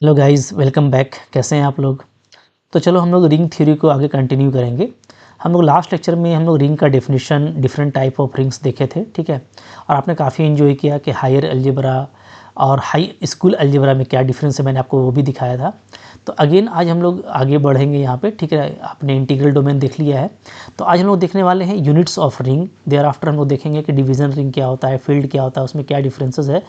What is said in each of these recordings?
Hello guys, welcome back. कैसे हैं आप लोग? तो चलो हम लोग रिंग थ्योरी को आगे कंटिन्यू करेंगे। हम लोग लास्ट लेक्चर में हम लोग रिंग का definition, different type of rings देखे थे, ठीक है। और आपने काफ़ी एंजॉय किया कि हायर अलजेब्रा और हाई स्कूल अलजेब्रा में क्या डिफरेंस है, मैंने आपको वो भी दिखाया था। तो अगेन आज हम लोग आगे बढ़ेंगे यहाँ पे, ठीक है। आपने इंटीग्रल डोमेन देख लिया है, तो आज हम लोग देखने वाले हैं units of ring. Thereafter हम लोग देखेंगे कि डिवीजन रिंग क्या होता है, फील्ड क्या होता है, उसमें क्या डिफरेंसेस है।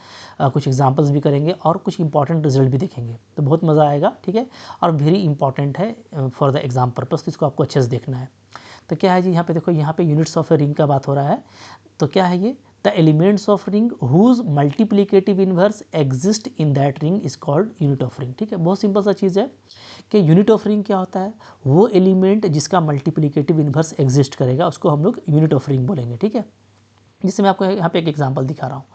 कुछ एग्जांपल्स भी करेंगे और कुछ इंपॉर्टेंट रिजल्ट भी देखेंगे, तो बहुत मज़ा आएगा, ठीक है। और वेरी इंपॉर्टेंट है फॉर द एग्जाम पर्पस, तो इसको आपको अच्छे से देखना है। तो क्या है जी, यहाँ पे देखो, यहाँ पे यूनिट्स ऑफ ए रिंग का बात हो रहा है। तो क्या है ये? The elements of ring whose multiplicative inverse exist in that ring is called unit of ring, ठीक है। बहुत सिंपल सा चीज़ है कि यूनिट ऑफ रिंग क्या होता है? वो एलिमेंट जिसका मल्टीप्लिकेटिव इनवर्स एग्जिस्ट करेगा उसको हम लोग यूनिट ऑफ रिंग बोलेंगे, ठीक है। जिससे मैं आपको यहाँ पे एक एग्जांपल दिखा रहा हूँ।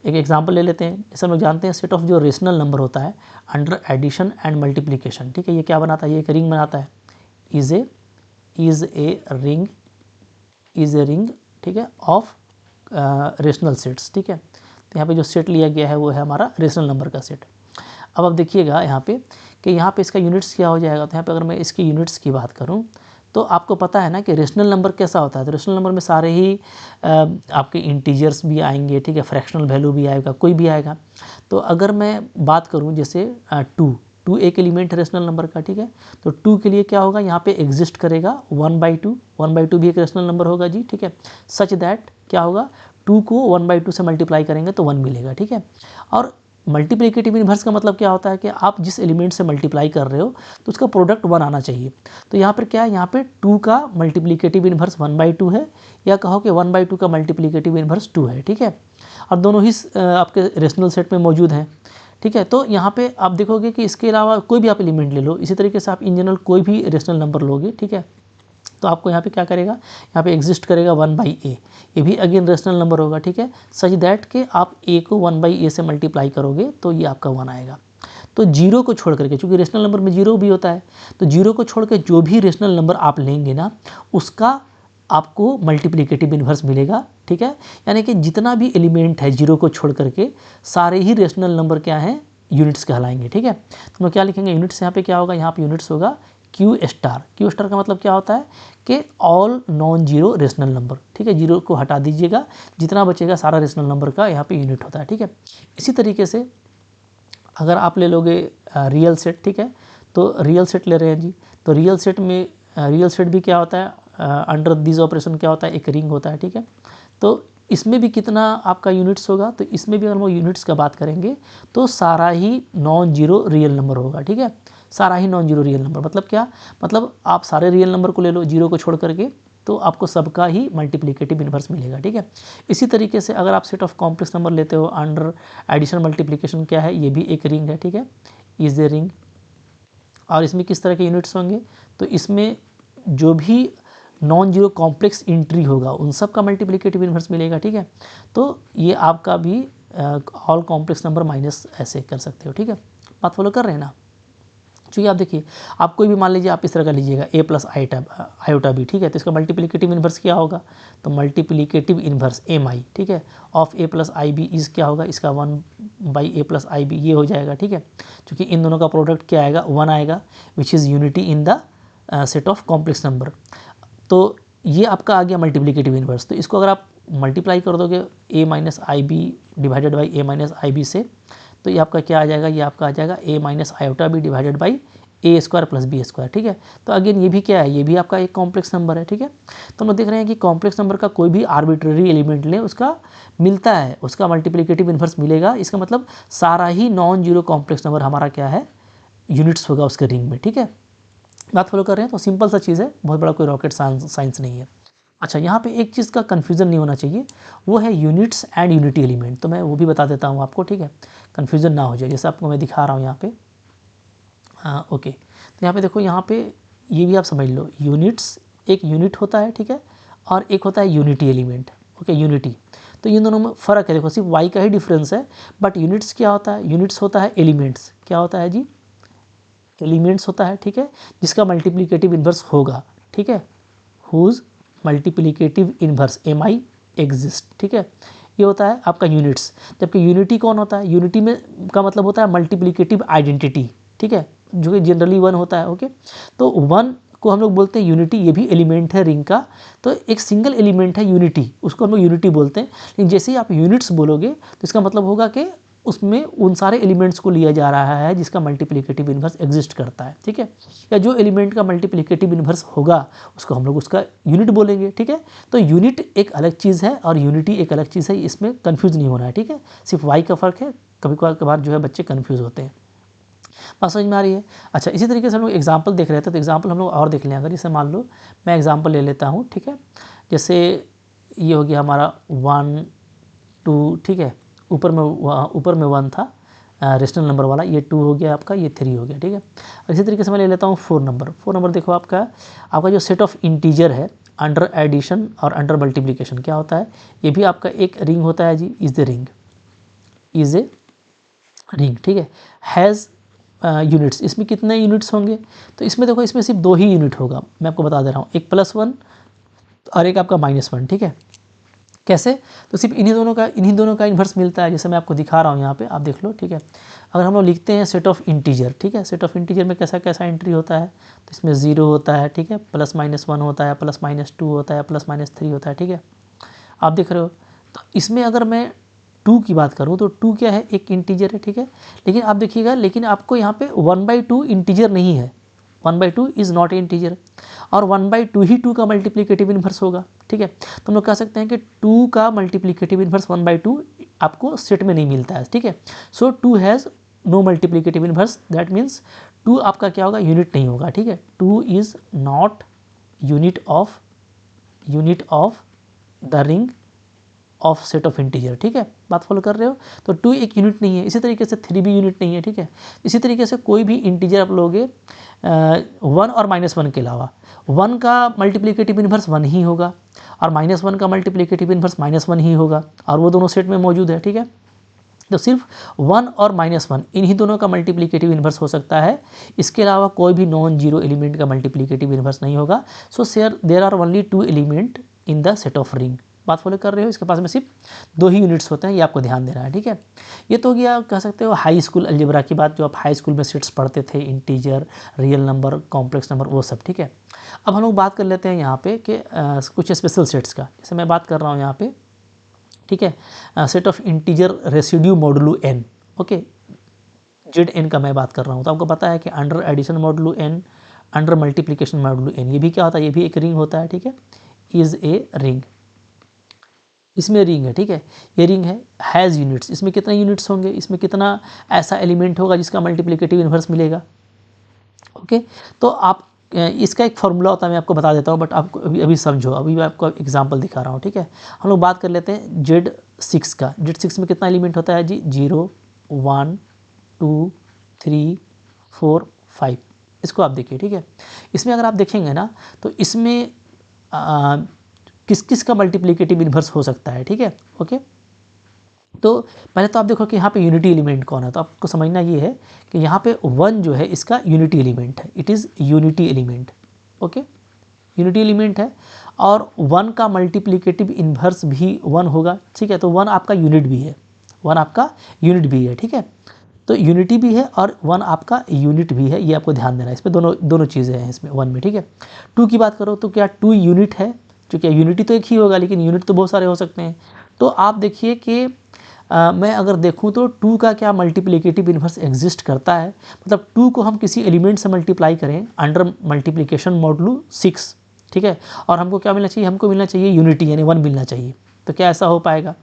एक एग्जांपल ले लेते हैं। जैसे हम लोग जानते हैं सेट ऑफ जो रेशनल नंबर होता है अंडर एडिशन एंड मल्टीप्लिकेशन, ठीक है, ये क्या बनाता है? ये एक रिंग बनाता है। इज ए रिंग, ठीक है, ऑफ रेशनल सेट्स, ठीक है। तो यहाँ पे जो सेट लिया गया है वो है हमारा रेशनल नंबर का सेट। अब देखिएगा यहाँ पे कि यहाँ पे इसका यूनिट्स क्या हो जाएगा। तो यहाँ पे अगर मैं इसकी यूनिट्स की बात करूँ तो आपको पता है ना कि रेशनल नंबर कैसा होता है। तो रेशनल नंबर में सारे ही आपके इंटीजर्स भी आएंगे, ठीक है, फ्रैक्शनल वैल्यू भी आएगा, कोई भी आएगा। तो अगर मैं बात करूँ जैसे टू एक एलिमेंट है रेशनल नंबर का, ठीक है। तो टू के लिए क्या होगा? यहाँ पे एग्जिस्ट करेगा 1/2। 1/2 भी एक रेशनल नंबर होगा जी, ठीक है। सच दैट क्या होगा? टू को 1/2 से मल्टीप्लाई करेंगे तो 1 मिलेगा, ठीक है। और मल्टीप्लिकेटिव इन्वर्स का मतलब क्या होता है कि आप जिस एलिमेंट से मल्टीप्लाई कर रहे हो तो उसका प्रोडक्ट 1 आना चाहिए। तो यहाँ पर क्या है? यहाँ पे 2 का मल्टीप्लिकेटिव इन्वर्स 1/2 है, या कहो कि 1/2 का मल्टीप्लिकेटिव इन्वर्स 2 है, ठीक है। और दोनों ही आपके रेशनल सेट में मौजूद हैं, ठीक है। तो यहाँ पे आप देखोगे कि इसके अलावा कोई भी आप एलिमेंट ले लो, इसी तरीके से आप इन जनरल कोई भी रेशनल नंबर लोगे, ठीक है। तो आपको यहाँ पे क्या करेगा? यहाँ पे एग्जिस्ट करेगा 1/a। ये भी अगेन रेशनल नंबर होगा, ठीक है। सच दैट कि आप a को 1/a से मल्टीप्लाई करोगे तो ये आपका 1 आएगा। तो जीरो को छोड़ करके, चूँकि रेशनल नंबर में जीरो भी होता है, तो जीरो को छोड़ के जो भी रेशनल नंबर आप लेंगे ना, उसका आपको मल्टीप्लिकेटिव इन्वर्स मिलेगा, ठीक है। यानी कि जितना भी एलिमेंट है जीरो को छोड़ करके, सारे ही रेशनल नंबर क्या हैं? यूनिट्स कहलाएंगे, ठीक है। तो हम क्या लिखेंगे? यूनिट्स यहाँ पे क्या होगा? यहाँ पे यूनिट्स होगा क्यू स्टार। क्यू स्टार का मतलब क्या होता है कि all non zero rational number, ठीक है। जीरो को हटा दीजिएगा, जितना बचेगा सारा रेशनल नंबर का यहाँ पे यूनिट होता है, ठीक है। इसी तरीके से अगर आप ले लोगे रियल सेट, ठीक है, तो रियल सेट ले रहे हैं जी, तो रियल सेट में रियल सेट भी क्या होता है? अंडर दिस ऑपरेशन क्या होता है? एक रिंग होता है, ठीक है। तो इसमें भी कितना आपका यूनिट्स होगा? तो इसमें भी अगर हम यूनिट्स का बात करेंगे तो सारा ही नॉन जीरो रियल नंबर होगा, ठीक है। सारा ही नॉन जीरो रियल नंबर मतलब क्या? मतलब आप सारे रियल नंबर को ले लो जीरो को छोड़ करके, तो आपको सबका ही मल्टीप्लिकेटिव इन्वर्स मिलेगा, ठीक है। इसी तरीके से अगर आप सेट ऑफ कॉम्प्लेक्स नंबर लेते हो अंडर एडिशन मल्टीप्लिकेशन, क्या है? ये भी एक रिंग है, ठीक है, इज ए रिंग। और इसमें किस तरह के यूनिट्स होंगे? तो इसमें जो भी नॉन जीरो कॉम्प्लेक्स इंट्री होगा उन सब का मल्टीप्लिकेटिव इन्वर्स मिलेगा, ठीक है। तो ये आपका भी ऑल कॉम्प्लेक्स नंबर माइनस ऐसे कर सकते हो, ठीक है। बात फॉलो कर रहे हैं ना? चूँकि आप देखिए, आप कोई भी मान लीजिए आप इस तरह का लीजिएगा a प्लस आयोटा बी, ठीक है। तो इसका मल्टीप्लिकेटिव इन्वर्स क्या होगा? तो मल्टीप्लिकेटिव इन्वर्स एम आई, ठीक है, of a plus I B is क्या होगा? इसका 1/a प्लस आई बी ये हो जाएगा, ठीक है। क्योंकि इन दोनों का प्रोडक्ट क्या आएगा? 1 आएगा, which is unity in the set of complex number. तो ये आपका आ गया मल्टीप्लिकेटिव इन्वर्स। तो इसको अगर आप मल्टीप्लाई कर दोगे a minus I B divided by a minus I B से, तो ये आपका क्या आ जाएगा? ये आपका आ जाएगा a minus iota B divided by a square plus B square, ठीक है। तो अगेन ये भी क्या है? ये भी आपका एक कॉम्प्लेक्स नंबर है, ठीक है। तो हम लोग देख रहे हैं कि कॉम्प्लेक्स नंबर का कोई भी आर्बिट्ररी एलिमेंट लें, उसका मिलता है, उसका मल्टीप्लिकेटिव इन्वर्स मिलेगा। इसका मतलब सारा ही नॉन जीरो कॉम्प्लेक्स नंबर हमारा क्या है? यूनिट्स होगा उसके रिंग में, ठीक है। बात फॉलो कर रहे हैं? तो सिंपल सा चीज़ है, बहुत बड़ा कोई रॉकेट साइंस नहीं है। अच्छा, यहाँ पे एक चीज़ का कन्फ्यूज़न नहीं होना चाहिए, वो है यूनिट्स एंड यूनिटी एलिमेंट। तो मैं वो भी बता देता हूँ आपको, ठीक है, कन्फ्यूज़न ना हो जाए। जैसे आपको मैं दिखा रहा हूँ यहाँ पे, हाँ ओके। तो यहाँ पे देखो, यहाँ पे ये भी आप समझ लो, यूनिट्स एक यूनिट होता है, ठीक है, और एक होता है यूनिटी एलिमेंट, ओके, यूनिटी। तो इन दोनों में फ़र्क है, देखो सिर्फ वाई का ही डिफरेंस है। बट यूनिट्स क्या होता है? यूनिट्स होता है एलिमेंट्स। क्या होता है जी? एलिमेंट्स होता है, ठीक है, जिसका मल्टीप्लिकेटिव इन्वर्स होगा, ठीक है, whose multiplicative inverse M I exist, ठीक है। ये होता है आपका यूनिट्स। जबकि यूनिटी कौन होता है, यूनिटी में का मतलब होता है मल्टीप्लिकेटिव आइडेंटिटी, ठीक है, जो कि जनरली 1 होता है। ओके, तो 1 को हम लोग बोलते हैं यूनिटी, ये भी एलिमेंट है रिंग का। तो एक सिंगल एलिमेंट है यूनिटी, उसको हम लोग यूनिटी बोलते हैं। लेकिन जैसे ही आप यूनिट्स बोलोगे तो इसका मतलब होगा कि उसमें उन सारे एलिमेंट्स को लिया जा रहा है जिसका मल्टीप्लिकेटिव इन्वर्स एग्जिस्ट करता है, ठीक है, या जो एलिमेंट का मल्टीप्लिकेटिव इन्वर्स होगा उसको हम लोग उसका यूनिट बोलेंगे, ठीक है। तो यूनिट एक अलग चीज़ है और यूनिटी एक अलग चीज़ है, इसमें कन्फ्यूज़ नहीं होना है, ठीक है। सिर्फ वाई का फ़र्क है, कभी कभार जो है बच्चे कन्फ्यूज़ होते हैं। बात समझ में आ रही है? अच्छा, इसी तरीके से हम लोग एग्जाम्पल देख रहे थे, तो एग्जाम्पल हम लोग और देख लें। अगर जैसे मान लो मैं एग्जाम्पल ले लेता हूँ, ठीक है, जैसे ये हो गया हमारा 1 2, ठीक है, ऊपर में 1 था रेशनल नंबर वाला, ये 2 हो गया आपका, ये 3 हो गया, ठीक है। और इसी तरीके से मैं ले लेता हूँ 4 नंबर। 4 नंबर देखो आपका जो सेट ऑफ इंटीजर है अंडर एडिशन और अंडर मल्टीप्लिकेशन क्या होता है, ये भी आपका एक रिंग होता है जी, इज़ ए रिंग, ठीक है। हैज़ यूनिट्स, इसमें कितने यूनिट्स होंगे, तो इसमें देखो इसमें सिर्फ 2 ही यूनिट होगा, मैं आपको बता दे रहा हूँ, एक +1 और एक आपका -1, ठीक है। कैसे, तो सिर्फ इन्हीं दोनों का इन्वर्स मिलता है, जैसे मैं आपको दिखा रहा हूँ यहाँ पे, आप देख लो, ठीक है। अगर हम लोग लिखते हैं सेट ऑफ इंटीजर, ठीक है, सेट ऑफ इंटीजर में कैसा कैसा एंट्री होता है, तो इसमें 0 होता है, ठीक है, +-1 होता है, +-2 होता है, +-3 होता है, ठीक है, आप देख रहे हो। तो इसमें अगर मैं 2 की बात करूँ तो 2 क्या है, एक इंटीजर है, ठीक है। लेकिन आप देखिएगा, लेकिन आपको यहाँ पे 1/2 इंटीजर नहीं है, 1/2 इज़ नॉट ए इंटीजर, और 1/2 ही 2 का मल्टीप्लिकेटिव इन्वर्स होगा, ठीक है। तो हम लोग कह सकते हैं कि 2 का मल्टीप्लिकेटिव इन्वर्स 1/2 आपको सेट में नहीं मिलता है, ठीक है। So 2 has no multiplicative inverse, that means 2 आपका क्या होगा, यूनिट नहीं होगा, ठीक है। 2 is not unit of the ring of set of integer, ठीक है, बात फॉलो कर रहे हो। तो 2 एक यूनिट नहीं है, इसी तरीके से 3 भी यूनिट नहीं है, ठीक है। इसी तरीके से कोई भी इंटीजर आप लोगे 1 और -1 के अलावा, 1 का मल्टीप्लिकेटिव इन्वर्स 1 ही होगा और -1 का मल्टीप्लिकेटिव इन्वर्स -1 ही होगा, और वो दोनों सेट में मौजूद है, ठीक है। तो सिर्फ 1 और -1 इन्हीं दोनों का मल्टीप्लिकेटिव इन्वर्स हो सकता है, इसके अलावा कोई भी नॉन जीरो एलिमेंट का मल्टीप्लिकेटिव इन्वर्स नहीं होगा। So there are only 2 element in the set of ring, बात फॉलो कर रहे हो। इसके पास में सिर्फ 2 ही यूनिट्स होते हैं, ये आपको ध्यान देना है, ठीक है। ये तो गया, कह सकते हो हाई स्कूल अलजेब्रा की बात, जो आप हाई स्कूल में सेट्स पढ़ते थे, integer, real number, complex number, वो सब, ठीक है। अब हम लोग बात कर लेते हैं यहाँ पे कि कुछ स्पेशल सेट्स का, जैसे मैं बात कर रहा हूँ यहाँ पे, ठीक है, set of integer residue modulo n, okay, ZN का मैं बात कर रहा हूँ। तो आपको पता है कि under addition modulo n, under multiplication modulo n, ये भी क्या होता है, ये भी एक रिंग होता है, ठीक है, इज़ ए रिंग, इसमें रिंग है, ठीक है, ये रिंग है। हैज़ यूनिट्स, इसमें कितने यूनिट्स होंगे, इसमें कितना ऐसा एलिमेंट होगा जिसका मल्टीप्लिकेटिव इन्वर्स मिलेगा, ओके। तो आप इसका एक फॉर्मूला होता है, मैं आपको बता देता हूँ, बट आपको अभी समझो, अभी मैं आपको एग्जांपल दिखा रहा हूँ, ठीक है। हम लोग बात कर लेते हैं Z6 का। Z6 में कितना एलिमेंट होता है जी, 0 1 2 3 4 5, इसको आप देखिए, ठीक है। इसमें अगर आप देखेंगे ना, तो इसमें किस किस का मल्टीप्लिकेटिव इन्वर्स हो सकता है, ठीक है, ओके। तो पहले तो आप देखो कि यहाँ पे यूनिटी एलिमेंट कौन है, तो आपको समझना ये है कि यहाँ पे 1 जो है इसका यूनिटी एलिमेंट है, it is unity element, okay, unity element है। और 1 का मल्टीप्लिकेटिव इन्वर्स भी 1 होगा, ठीक है। तो 1 आपका यूनिट भी है, 1 आपका यूनिट भी है, ठीक है। तो यूनिटी भी है और 1 आपका यूनिट भी है, ये आपको ध्यान देना है, इस पर दोनों चीज़ें हैं इसमें 1 में, ठीक है। 2 की बात करो तो क्या 2 यूनिट है, क्योंकि यूनिटी तो एक ही होगा, लेकिन यूनिट तो बहुत सारे हो सकते हैं। तो आप देखिए कि मैं अगर देखूं तो 2 का क्या मल्टीप्लिकेटिव इन्वर्स एग्जिस्ट करता है, मतलब 2 को हम किसी एलिमेंट से मल्टीप्लाई करें अंडर मल्टीप्लिकेशन मॉडुलो 6, ठीक है, और हमको क्या मिलना चाहिए, हमको मिलना चाहिए यूनिटी, यानी 1 मिलना चाहिए। तो क्या ऐसा हो पाएगा,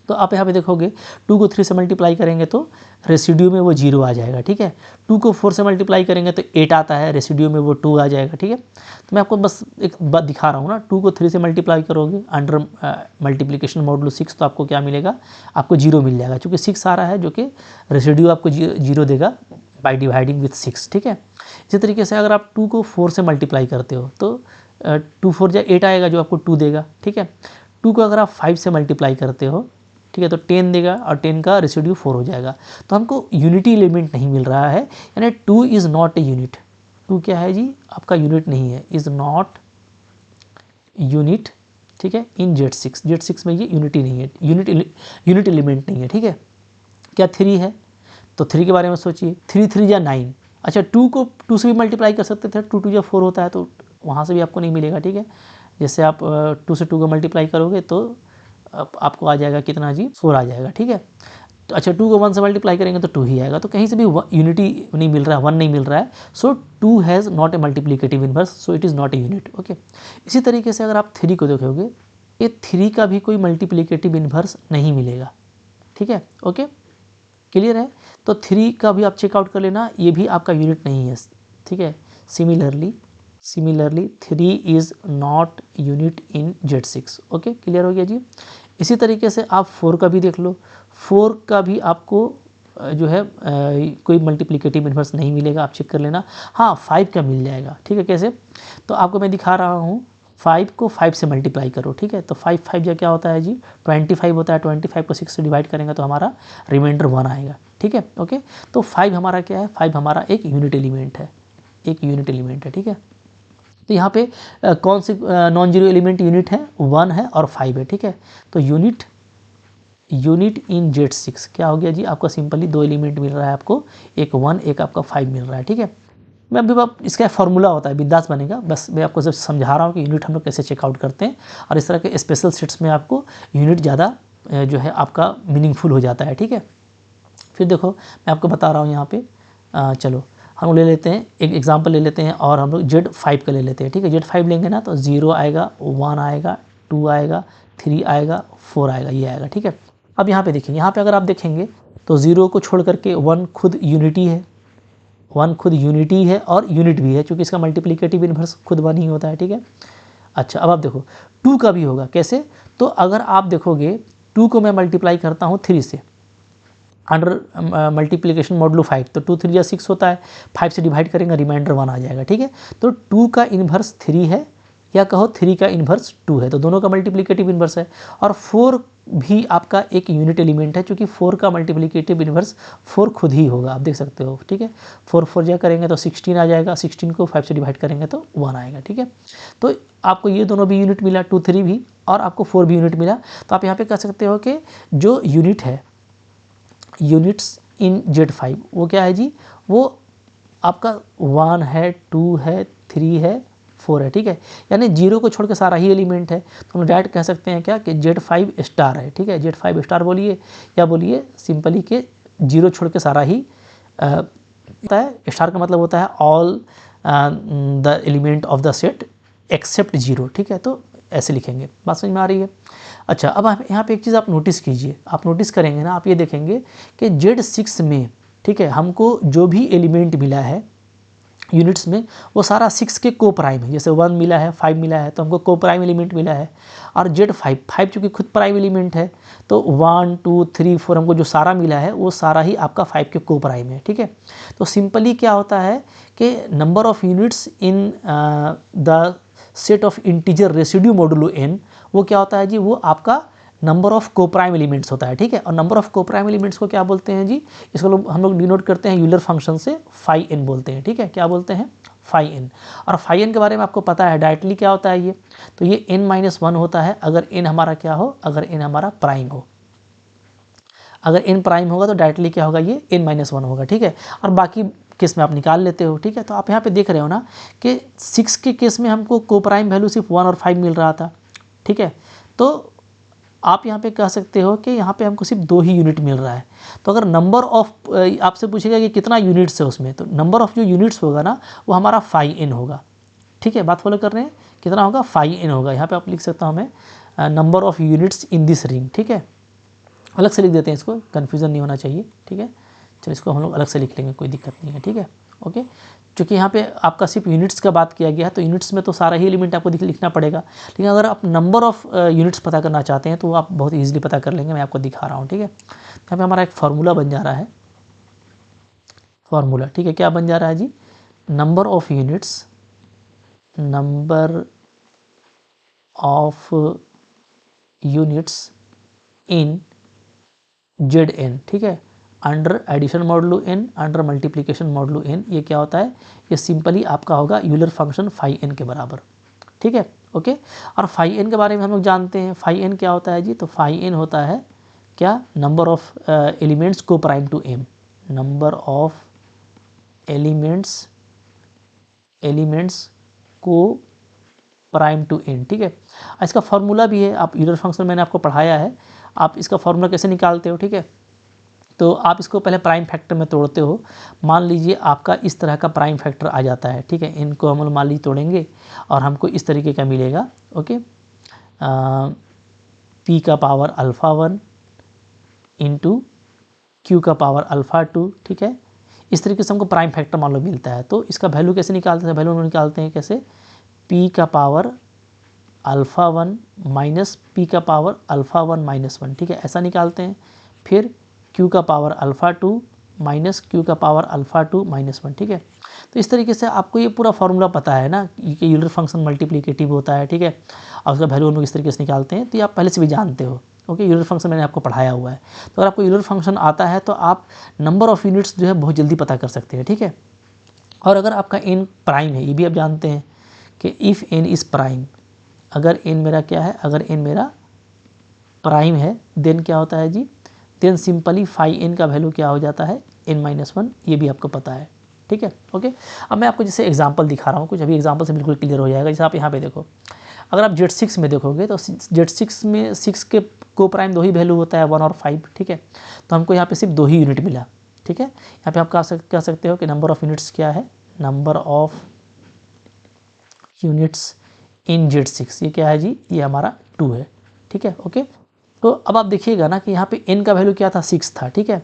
तो आप यहाँ पे देखोगे 2 को 3 से मल्टीप्लाई करेंगे तो रेसिड्यू में वो 0 आ जाएगा, ठीक है। 2 को 4 से मल्टीप्लाई करेंगे तो 8 आता है, रेसिड्यू में वो 2 आ जाएगा, ठीक है। तो मैं आपको बस एक बात दिखा रहा हूँ ना, 2 को 3 से मल्टीप्लाई करोगे अंडर मल्टीप्लिकेशन मॉडुलो 6, तो आपको क्या मिलेगा, आपको 0 मिल जाएगा, क्योंकि 6 आ रहा है, जो कि रेसिड्यू आपको 0 देगा बाई डिवाइडिंग विथ 6, ठीक है। इसी तरीके से अगर आप 2 को 4 से मल्टीप्लाई करते हो तो 2 4 जा 8 आएगा, जो आपको 2 देगा, ठीक है। 2 को अगर आप 5 से मल्टीप्लाई करते हो, ठीक है, तो 10 देगा, और 10 का रेसिड्यू 4 हो जाएगा। तो हमको यूनिटी एलिमेंट नहीं मिल रहा है, यानी 2 इज़ नॉट ए यूनिट। 2 क्या है जी, आपका यूनिट नहीं है, इज़ नॉट यूनिट ठीक है, इन Z6 में ये यूनिटी नहीं है, यूनिट एलिमेंट नहीं है, ठीक है। क्या 3 है, तो 3 के बारे में सोचिए, 3 3 या 9। अच्छा 2 को 2 से भी मल्टीप्लाई कर सकते थे, 2 2 या 4 होता है, तो वहाँ से भी आपको नहीं मिलेगा, ठीक है। जैसे आप 2 से 2 को मल्टीप्लाई करोगे तो आपको आ जाएगा कितना जी, 4 आ जाएगा, ठीक है। तो अच्छा 2 को 1 से मल्टीप्लाई करेंगे तो 2 ही आएगा, तो कहीं से भी यूनिटी नहीं मिल रहा है, 1 नहीं मिल रहा है। So 2 has not a multiplicative inverse, so it is not a unit, okay. इसी तरीके से अगर आप 3 को देखोगे, ये 3 का भी कोई मल्टीप्लिकेटिव इनवर्स नहीं मिलेगा, ठीक है, ओके, क्लियर है। तो 3 का भी आप चेकआउट कर लेना, ये भी आपका यूनिट नहीं है, ठीक है। Similarly 3 is not unit in Z6, okay, clear हो गया जी। इसी तरीके से आप 4 का भी देख लो, 4 का भी आपको जो है कोई मल्टीप्लिकेटिव इनवर्स नहीं मिलेगा, आप चेक कर लेना। हाँ 5 का मिल जाएगा, ठीक है। कैसे, तो आपको मैं दिखा रहा हूँ, 5 को 5 से मल्टीप्लाई करो, ठीक है। तो 5 5 जो क्या होता है जी, 25 होता है। 25 को 6 से डिवाइड करेंगे तो हमारा रिमाइंडर 1 आएगा, ठीक है, ओके। तो 5 हमारा क्या है, 5 हमारा एक यूनिट एलिमेंट है, ठीक है। तो यहाँ पे कौन से नॉन जीरो एलिमेंट यूनिट है, 1 है और 5 है, ठीक है। तो यूनिट इन Z6 क्या हो गया जी, आपका सिंपली 2 एलिमेंट मिल रहा है आपको, एक 1 एक आपका 5 मिल रहा है, ठीक है। मैं अभी आप इसका फॉर्मूला होता है, बिंदास बनेगा, बस मैं आपको सिर्फ समझा रहा हूँ कि यूनिट हम लोग कैसे चेकआउट करते हैं, और इस तरह के स्पेशल सेट्स में आपको यूनिट ज़्यादा जो है आपका मीनिंगफुल हो जाता है, ठीक है। फिर देखो मैं आपको बता रहा हूँ यहाँ पे, चलो हम ले लेते हैं एक एग्जांपल ले लेते हैं, और हम लोग Z5 का ले लेते हैं, ठीक है। Z5 लेंगे ना तो 0 आएगा, 1 आएगा, 2 आएगा, 3 आएगा, 4 आएगा, ये आएगा, ठीक है। अब यहाँ पे देखिए, यहाँ पे अगर आप देखेंगे तो 0 को छोड़ करके 1 खुद यूनिटी है, 1 खुद यूनिटी है और यूनिट भी है, क्योंकि इसका मल्टीप्लिकेटिव इनवर्स खुद 1 ही होता है, ठीक है। अच्छा अब आप देखो 2 का भी होगा, कैसे, तो अगर आप देखोगे 2 को मैं मल्टीप्लाई करता हूँ 3 से, अंडर मल्टीप्लिकेशन मॉडुलो 5, तो 2 3 या 6 होता है, 5 से डिवाइड करेंगे रिमाइंडर 1 आ जाएगा, ठीक है। तो 2 का इन्वर्स 3 है, या कहो 3 का इन्वर्स 2 है, तो दोनों का मल्टीप्लिकेटिव इन्वर्स है। और 4 भी आपका एक यूनिट एलिमेंट है, क्योंकि 4 का मल्टीप्लिकेटिव इन्वर्स 4 खुद ही होगा, आप देख सकते हो, ठीक है। 4 4 जा करेंगे तो 16 आ जाएगा, 16 को 5 से डिवाइड करेंगे तो 1 आएगा, ठीक है। तो आपको ये दोनों भी यूनिट मिला, 2 3 भी, और आपको 4 भी यूनिट मिला। तो आप यहाँ पे कह सकते हो कि जो यूनिट है, यूनिट्स इन Z5 वो क्या है जी, वो आपका 1 है, 2 है, 3 है, 4 है, ठीक है। यानी 0 को छोड़ के सारा ही एलिमेंट है, तो हम डायरेक्ट कह सकते हैं क्या कि Z5 स्टार है, ठीक है। Z5 स्टार बोलिए, या बोलिए सिंपली कि 0 छोड़ के सारा ही होता है। स्टार का मतलब होता है all the element of the set except 0, ठीक है। तो ऐसे लिखेंगे, बात समझ में आ रही है। अच्छा अब आप यहाँ पे एक चीज़ आप नोटिस कीजिए, आप नोटिस करेंगे ना, आप ये देखेंगे कि Z6 में, ठीक है, हमको जो भी एलिमेंट मिला है यूनिट्स में, वो सारा 6 के को प्राइम है। जैसे 1 मिला है, 5 मिला है, तो हमको को प्राइम एलिमेंट मिला है। और Z5 चूँकि खुद प्राइम एलिमेंट है, तो 1 2 3 4 हमको जो सारा मिला है वो सारा ही आपका 5 के को प्राइम है, ठीक है। तो सिंपली क्या होता है कि number of units in the set of integer residue modulo n, वो क्या होता है जी, वो आपका नंबर ऑफ कोप्राइम एलिमेंट्स होता है, ठीक है। और नंबर ऑफ कोप्राइम एलिमेंट्स को क्या बोलते हैं जी, इसको हम लोग डिनोट करते हैं यूलर फंक्शन से, फाई n बोलते हैं, ठीक है। क्या बोलते हैं, फाई n। और फाई n के बारे में आपको पता है डायरेक्टली क्या होता है ये, तो ये n-1 होता है अगर n हमारा क्या हो, अगर n हमारा प्राइम हो। अगर n प्राइम होगा तो डायरेक्टली क्या होगा, ये n-1 होगा, ठीक है। और बाकी केस में आप निकाल लेते हो, ठीक है। तो आप यहाँ पे देख रहे हो ना कि 6 के केस में हमको को प्राइम वैल्यू सिर्फ 1 और 5 मिल रहा था, ठीक है। तो आप यहाँ पे कह सकते हो कि यहाँ पे हमको सिर्फ 2 ही यूनिट मिल रहा है। तो अगर नंबर ऑफ आपसे पूछेगा कि कितना यूनिट्स है उसमें, तो नंबर ऑफ जो यूनिट्स होगा ना वो हमारा फाई n होगा, ठीक है। बात फॉलो कर रहे हैं, कितना होगा, फाई n होगा। यहाँ पे आप लिख सकता हूँ मैं number of units in this ring, ठीक है। अलग से लिख देते हैं, इसको कन्फ्यूज़न नहीं होना चाहिए, ठीक है। चलो इसको हम लोग अलग से लिख लेंगे, कोई दिक्कत नहीं है, ठीक है, ओके। क्योंकि यहाँ पे आपका सिर्फ यूनिट्स का बात किया गया है, तो यूनिट्स में तो सारा ही एलिमेंट आपको लिखना पड़ेगा। लेकिन अगर आप नंबर ऑफ़ यूनिट्स पता करना चाहते हैं तो आप बहुत ईजिली पता कर लेंगे, मैं आपको दिखा रहा हूँ, ठीक है। यहाँ पे हमारा एक फार्मूला बन जा रहा है, फार्मूला, ठीक है। क्या बन जा रहा है जी, number of units, number of units in Zn, ठीक है, under addition modulo n, under multiplication modulo n। ये क्या होता है, ये सिंपली आपका होगा यूलर फंक्शन फाई n के बराबर, ठीक है, ओके। और फाई एन के बारे में हम लोग जानते हैं, फाई एन क्या होता है जी, तो फाई एन होता है क्या, नंबर ऑफ एलिमेंट्स को prime to M, number of elements को प्राइम टू एन, ठीक है। इसका फॉर्मूला भी है, आप यूलर फंक्शन मैंने आपको पढ़ाया है, आप इसका फॉर्मूला कैसे निकालते हो, ठीक है। तो आप इसको पहले प्राइम फैक्टर में तोड़ते हो, मान लीजिए आपका इस तरह का प्राइम फैक्टर आ जाता है, ठीक है। इनको हम मान लीजिए तोड़ेंगे और हमको इस तरीके का मिलेगा, ओके, पी का पावर अल्फ़ा 1 इंटू क्यू का पावर अल्फ़ा 2, ठीक है। इस तरीके से हमको प्राइम फैक्टर मान लो मिलता है। तो इसका वैल्यू कैसे निकालते हैं, वैल्यू निकालते हैं कैसे, पी का पावर अल्फ़ा 1 माइनस पी का पावर अल्फ़ा 1 माइनस 1, ठीक है, ऐसा निकालते हैं। फिर q का पावर अल्फ़ा 2 माइनस क्यू का पावर अल्फ़ा 2 माइनस 1, ठीक है। तो इस तरीके से आपको ये पूरा फॉर्मूला पता है ना कि यूलर फंक्शन मल्टीप्लिकेटिव होता है, ठीक है, और उसका वैल्यू हम लोग इस तरीके से निकालते हैं। तो ये आप पहले से भी जानते हो, ओके, यूलर फंक्शन मैंने आपको पढ़ाया हुआ है। तो अगर आपको यूलर फंक्शन आता है तो आप नंबर ऑफ़ यूनिट्स जो है बहुत जल्दी पता कर सकते हैं, ठीक है। और अगर आपका n प्राइम है, ये भी आप जानते हैं कि इफ़ n इज़ प्राइम, अगर n मेरा क्या है, अगर n मेरा प्राइम है देन क्या होता है जी, देन सिंपली फाई n का वैल्यू क्या हो जाता है, n-1, ये भी आपको पता है, ठीक है, ओके। अब मैं आपको जैसे एग्जांपल दिखा रहा हूँ कुछ, अभी एग्जांपल से बिल्कुल क्लियर हो जाएगा। जैसे आप यहाँ पे देखो, अगर आप Z6 में देखोगे तो Z6 में 6 के को प्राइम 2 ही वैल्यू होता है, 1 और 5, ठीक है। तो हमको यहाँ पे सिर्फ 2 ही यूनिट मिला, ठीक है। यहाँ पे आप कह सकते हो कि नंबर ऑफ़ यूनिट्स क्या है, number of units in Z6, ये क्या है जी, ये हमारा 2 है, ठीक है, ओके। तो अब आप देखिएगा ना कि यहाँ पे n का वैल्यू क्या था, 6 था, ठीक है।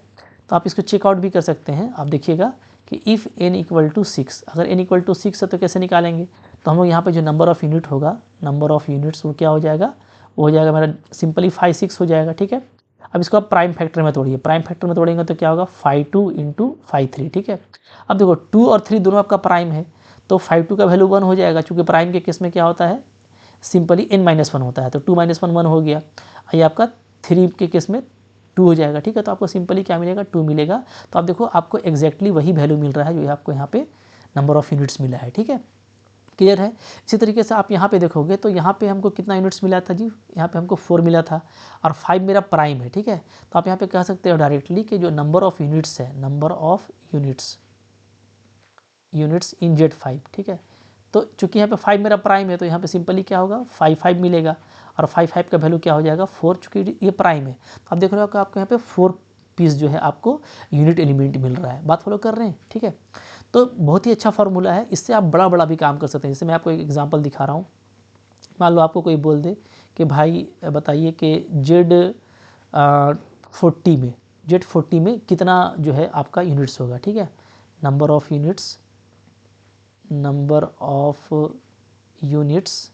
तो आप इसको चेकआउट भी कर सकते हैं। आप देखिएगा कि इफ़ n इक्वल टू 6, अगर n इक्वल टू 6 है तो कैसे निकालेंगे, तो हम लोग यहाँ पे जो नंबर ऑफ़ यूनिट होगा, नंबर ऑफ़ यूनिट्स वो क्या हो जाएगा, वो हो जाएगा मेरा सिंपली 5 6 हो जाएगा, ठीक है। अब इसको आप प्राइम फैक्टर में तोड़िए, प्राइम फैक्टर में तोड़ेंगे तो क्या होगा, 5 2 इंटू 5 3, ठीक है। अब देखो 2 और 3 दोनों आपका प्राइम है, तो 5 2 का वैल्यू 1 हो जाएगा, चूँकि प्राइम के केस में क्या होता है, सिंपली n-1 होता है, तो 2 - 1 1 हो गया। ये आपका 3 के केस में 2 हो जाएगा, ठीक है। तो आपको सिंपली क्या मिलेगा, 2 मिलेगा। तो आप देखो आपको एग्जैक्टली वही वैल्यू मिल रहा है जो आपको यहाँ पे नंबर ऑफ़ यूनिट्स मिला है, ठीक है, क्लियर है। इसी तरीके से आप यहाँ पे देखोगे तो यहाँ पे हमको कितना यूनिट्स मिला था जी, यहाँ पे हमको 4 मिला था और 5 मेरा प्राइम है, ठीक है। तो आप यहाँ पे कह सकते हो डायरेक्टली कि जो नंबर ऑफ़ यूनिट्स है, number of units in Z5, ठीक है। तो चूंकि यहाँ पे 5 मेरा प्राइम है तो यहाँ पे सिंपली क्या होगा, 5 5 मिलेगा और 5 5 का वैल्यू क्या हो जाएगा, 4, चूँकि ये प्राइम है। तो आप देख रहे हो कि आपको यहाँ पे 4 पीस जो है आपको यूनिट एलिमेंट मिल रहा है। बात फॉलो कर रहे हैं, ठीक है। तो बहुत ही अच्छा फार्मूला है, इससे आप बड़ा भी काम कर सकते हैं। जैसे मैं आपको एक एग्जाम्पल दिखा रहा हूँ, मान लो आपको कोई बोल दे कि भाई बताइए कि Z40 में कितना जो है आपका यूनिट्स होगा, ठीक है, number of units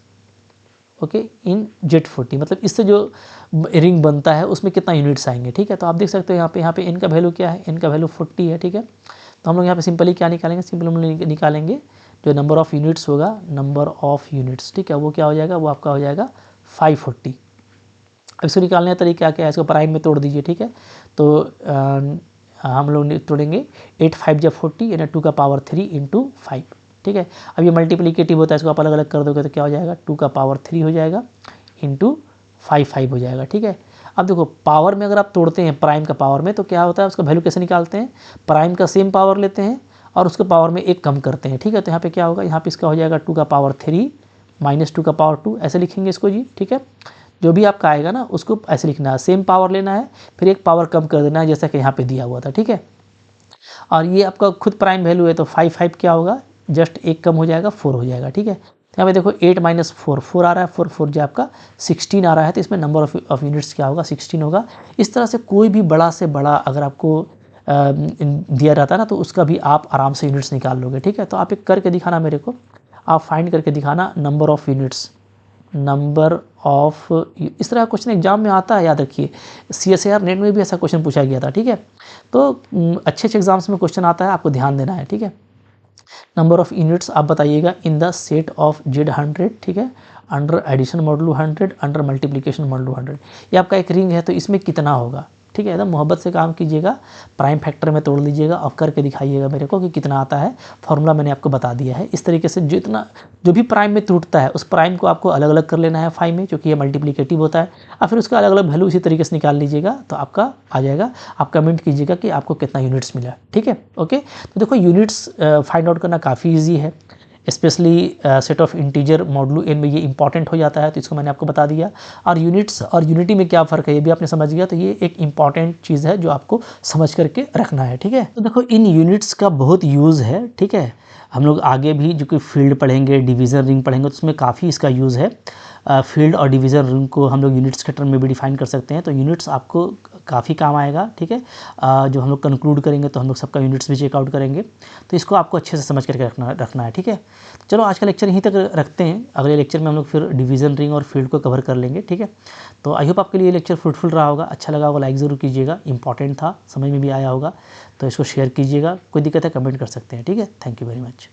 okay in Z40, मतलब इससे जो रिंग बनता है उसमें कितना यूनिट्स आएंगे, ठीक है। तो आप देख सकते हो यहाँ पे n का वैल्यू क्या है, n का वैल्यू 40 है, ठीक है। तो हम लोग यहाँ पे सिंपली क्या निकालेंगे, सिंपली हम लोग निकालेंगे जो नंबर ऑफ़ यूनिट्स होगा, नंबर ऑफ़ यूनिट्स, ठीक है, वो क्या हो जाएगा, वो आपका हो जाएगा 540। अब इसको निकालने का तरीका क्या है, इसको प्राइम में तोड़ दीजिए, ठीक है। तो हम लोग तोड़ेंगे 8 5 जब 40 यानी 2 का पावर 3 इंटू 5, ठीक है। अब ये मल्टीप्लिकेटिव होता है, इसको आप अलग अलग कर दोगे तो क्या हो जाएगा, 2 का पावर 3 हो जाएगा इंटू 5 5 हो जाएगा, ठीक है। अब देखो पावर में अगर आप तोड़ते हैं प्राइम का पावर में तो क्या होता है, उसका वैल्यू कैसे निकालते हैं, प्राइम का सेम पावर लेते हैं और उसके पावर में एक कम करते हैं, ठीक है। तो यहाँ पे क्या होगा, यहाँ पे इसका हो जाएगा 2 का पावर 3 माइनस 2 का पावर 2, ऐसे लिखेंगे इसको जी, ठीक है। जो भी आपका आएगा ना उसको ऐसे लिखना है, सेम पावर लेना है फिर एक पावर कम कर देना है जैसा कि यहाँ पे दिया हुआ था, ठीक है। और ये आपका खुद प्राइम वैल्यू है तो 5 5 क्या होगा, जस्ट एक कम हो जाएगा, 4 हो जाएगा, ठीक है। यहाँ पे देखो 8 माइनस 4 4 आ रहा है, 4 4 जो आपका 16 आ रहा है, तो इसमें नंबर ऑफ यूनिट्स क्या होगा, 16 होगा। इस तरह से कोई भी बड़ा से बड़ा अगर आपको दिया रहता है ना तो उसका भी आप आराम से यूनिट्स निकाल लोगे, ठीक है। तो आप एक करके दिखाना मेरे को, आप फाइंड करके दिखाना number of units, number of, इस तरह का क्वेश्चन एग्जाम में आता है, याद रखिए। CSIR नेट में भी ऐसा क्वेश्चन पूछा गया था, ठीक है। तो अच्छे एग्जाम्स में क्वेश्चन आता है, आपको ध्यान देना है, ठीक है। नंबर ऑफ यूनिट्स आप बताइएगा इन द सेट ऑफ Z100, ठीक है, under addition modulo 100, under multiplication modulo 100। ये आपका एक रिंग है तो इसमें कितना होगा, ठीक है, एकदम मोहब्बत से काम कीजिएगा, प्राइम फैक्टर में तोड़ लीजिएगा और करके दिखाइएगा मेरे को कि कितना आता है। फॉर्मूला मैंने आपको बता दिया है। इस तरीके से जो भी प्राइम में टूटता है उस प्राइम को आपको अलग अलग कर लेना है फाई में, क्योंकि ये मल्टीप्लिकेटिव होता है, और फिर उसका अलग अलग वैल्यू इसी तरीके से निकाल लीजिएगा तो आपका आ जाएगा। आप कमेंट कीजिएगा कि आपको कितना यूनिट्स मिला, ठीक है। ओके, तो देखो यूनिट्स फाइंड आउट करना काफ़ी ईजी है, specially set of integer modulo n में ये इंपॉर्टेंट हो जाता है, तो इसको मैंने आपको बता दिया। और यूनिट्स और यूनिटी में क्या फ़र्क है ये भी आपने समझ गया, तो ये एक इंपॉर्टेंट चीज़ है जो आपको समझ करके रखना है, ठीक है। तो देखो इन यूनिट्स का बहुत यूज़ है, ठीक है। हम लोग आगे भी जो कि फील्ड पढ़ेंगे, डिवीज़न रिंग पढ़ेंगे, तो उसमें काफ़ी इसका यूज़ है। फील्ड और डिवीज़न रिंग को हम लोग यूनिट्स के टर्म में भी डिफाइन कर सकते हैं, तो यूनिट्स आपको काफ़ी काम आएगा, ठीक है। जो हम लोग कंक्लूड करेंगे तो हम लोग सबका यूनिट्स भी चेकआउट करेंगे, तो इसको आपको अच्छे से समझ करके रखना है, ठीक है। चलो आज का लेक्चर यहीं तक रखते हैं, अगले लेक्चर में हम लोग फिर डिवीज़न रिंग और फील्ड को कवर कर लेंगे, ठीक है। तो आई होप आपके लिए लेक्चर फ्रूटफुल रहा होगा, अच्छा लगा होगा, लाइक ज़रूर कीजिएगा, इंपॉर्टेंट था, समझ में भी आया होगा, तो इसको शेयर कीजिएगा। कोई दिक्कत है कमेंट कर सकते हैं, ठीक है। Thank you very much.